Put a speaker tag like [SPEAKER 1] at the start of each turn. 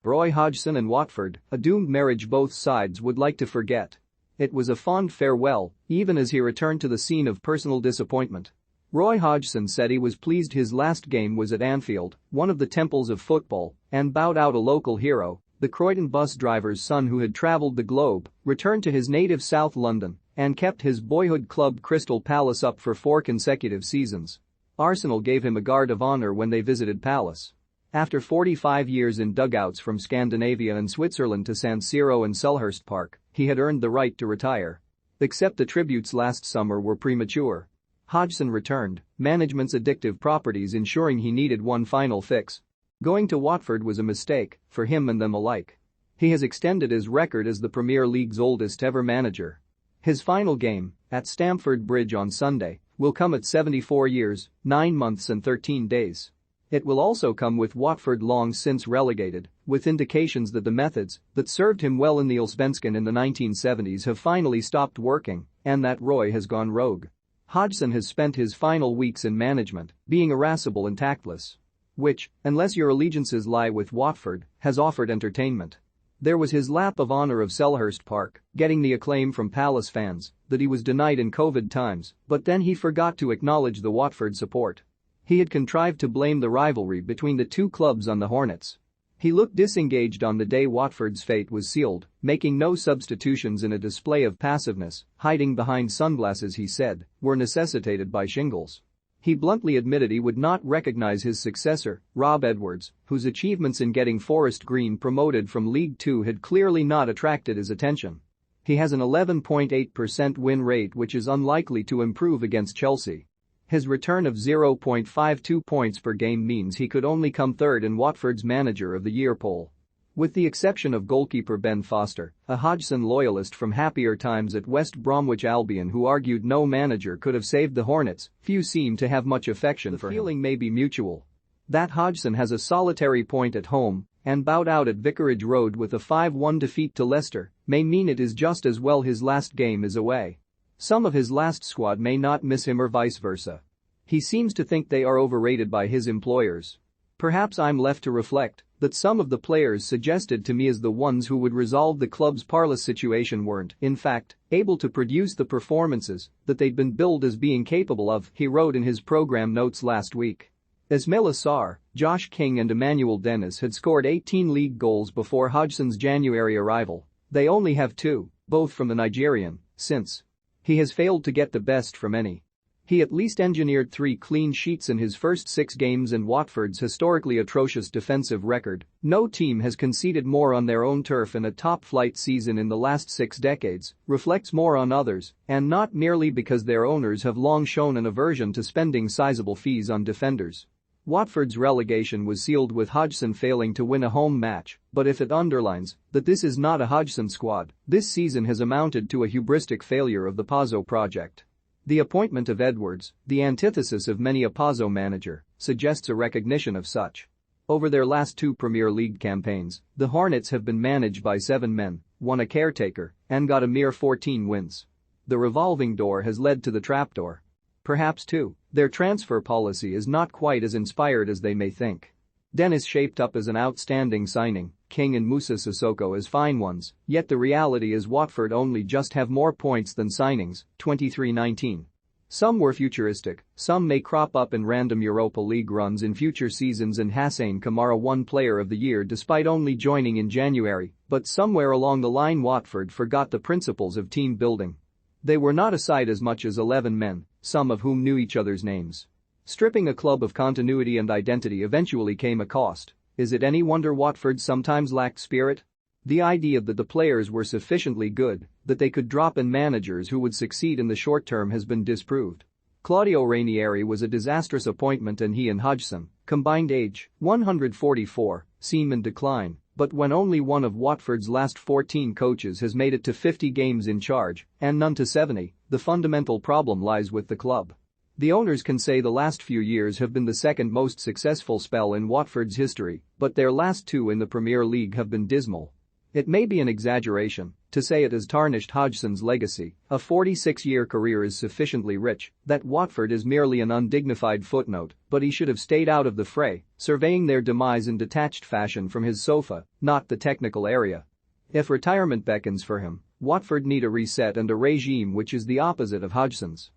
[SPEAKER 1] Roy Hodgson and Watford, a doomed marriage both sides would like to forget. It was a fond farewell, even as he returned to the scene of personal disappointment. Roy Hodgson said he was pleased his last game was at Anfield, one of the temples of football, and bowed out a local hero, the Croydon bus driver's son who had travelled the globe, returned to his native South London, and kept his boyhood club Crystal Palace up for 4 consecutive seasons. Arsenal gave him a guard of honour when they visited Palace. After 45 years in dugouts from Scandinavia and Switzerland to San Siro and Selhurst Park, he had earned the right to retire. Except the tributes last summer were premature. Hodgson returned, management's addictive properties ensuring he needed one final fix. Going to Watford was a mistake, for him and them alike. He has extended his record as the Premier League's oldest ever manager. His final game, at Stamford Bridge on Sunday, will come at 74 years, 9 months and 13 days. It will also come with Watford long since relegated, with indications that the methods that served him well in the Allsvenskan in the 1970s have finally stopped working, and that Roy has gone rogue. Hodgson has spent his final weeks in management being irascible and tactless. Which, unless your allegiances lie with Watford, has offered entertainment. There was his lap of honour of Selhurst Park, getting the acclaim from Palace fans that he was denied in COVID times, but then he forgot to acknowledge the Watford support. He had contrived to blame the rivalry between the two clubs on the Hornets. He looked disengaged on the day Watford's fate was sealed, making no substitutions in a display of passiveness, hiding behind sunglasses he said, were necessitated by shingles. He bluntly admitted he would not recognise his successor, Rob Edwards, whose achievements in getting Forest Green promoted from League Two had clearly not attracted his attention. He has an 11.8% win rate which is unlikely to improve against Chelsea. His return of 0.52 points per game means he could only come third in Watford's Manager of the Year poll. With the exception of goalkeeper Ben Foster, a Hodgson loyalist from happier times at West Bromwich Albion who argued no manager could have saved the Hornets, few seem to have much affection for him. The feeling may be mutual. That Hodgson has a solitary point at home and bowed out at Vicarage Road with a 5-1 defeat to Leicester may mean it is just as well his last game is away. Some of his last squad may not miss him or vice versa. He seems to think they are overrated by his employers. Perhaps I'm left to reflect that some of the players suggested to me as the ones who would resolve the club's parlous situation weren't, in fact, able to produce the performances that they'd been billed as being capable of, he wrote in his program notes last week. Ismaila Sarr, Josh King and Emmanuel Dennis had scored 18 league goals before Hodgson's January arrival. They only have 2, both from the Nigerian, since he has failed to get the best from any. He at least engineered 3 clean sheets in his first 6 games in Watford's historically atrocious defensive record. No team has conceded more on their own turf in a top-flight season in the last 6 decades, reflects more on others, and not merely because their owners have long shown an aversion to spending sizable fees on defenders. Watford's relegation was sealed with Hodgson failing to win a home match, but if it underlines that this is not a Hodgson squad, this season has amounted to a hubristic failure of the Pazzo project. The appointment of Edwards, the antithesis of many a Pazzo manager, suggests a recognition of such. Over their last 2 Premier League campaigns, the Hornets have been managed by 7 men, won a caretaker, and got a mere 14 wins. The revolving door has led to the trapdoor. Perhaps, too, their transfer policy is not quite as inspired as they may think. Dennis shaped up as an outstanding signing, King and Moussa Sissoko as fine ones, yet the reality is Watford only just have more points than signings, 23-19. Some were futuristic, some may crop up in random Europa League runs in future seasons and Hossein Kamara won Player of the Year despite only joining in January, but somewhere along the line Watford forgot the principles of team building. They were not a side as much as 11 men, some of whom knew each other's names. Stripping a club of continuity and identity eventually came a cost. Is it any wonder Watford sometimes lacked spirit? The idea that the players were sufficiently good that they could drop in managers who would succeed in the short term has been disproved. Claudio Ranieri was a disastrous appointment and he and Hodgson, combined age, 144, seem in decline, but when only one of Watford's last 14 coaches has made it to 50 games in charge and none to 70, the fundamental problem lies with the club. The owners can say the last few years have been the second most successful spell in Watford's history, but their last 2 in the Premier League have been dismal. It may be an exaggeration to say it has tarnished Hodgson's legacy. A 46-year career is sufficiently rich that Watford is merely an undignified footnote, but he should have stayed out of the fray, surveying their demise in detached fashion from his sofa, not the technical area. If retirement beckons for him, Watford need a reset and a regime which is the opposite of Hodgson's.